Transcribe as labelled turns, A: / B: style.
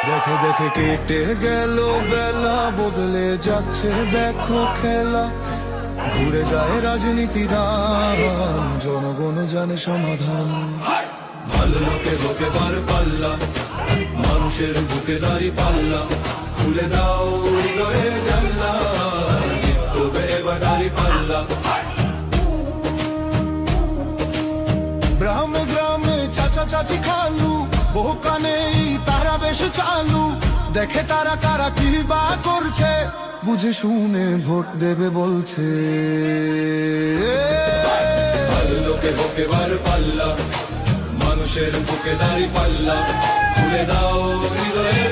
A: দেখে দেখে কেটে গেল বেলা, বদলে যাচ্ছে দেখো খেলা। ঘুরে যায় রাজনীতি দান, জনগণ জানে সমাধান। ভালো লোকে হোকে বার পাল্লা, মানুষের বুকে দাঁড়ি পাল্লা। খুলে দাও হৃদয়ে জানলা, জিতবে এবার দাঁড়ি পাল্লা। গ্রামে গ্রামে চাচা চাচি খালু, বহু কানেই তারা বেশ চালু। দেখে তারা কারা কি বা করছে, বুঝে শুনে ভোট দেবে বলছে। ভালো লোকে হোকে বার পাল্লা, মানুষের বুকে দাঁড়ি পাল্লা। খুলে দাও হৃদয়ে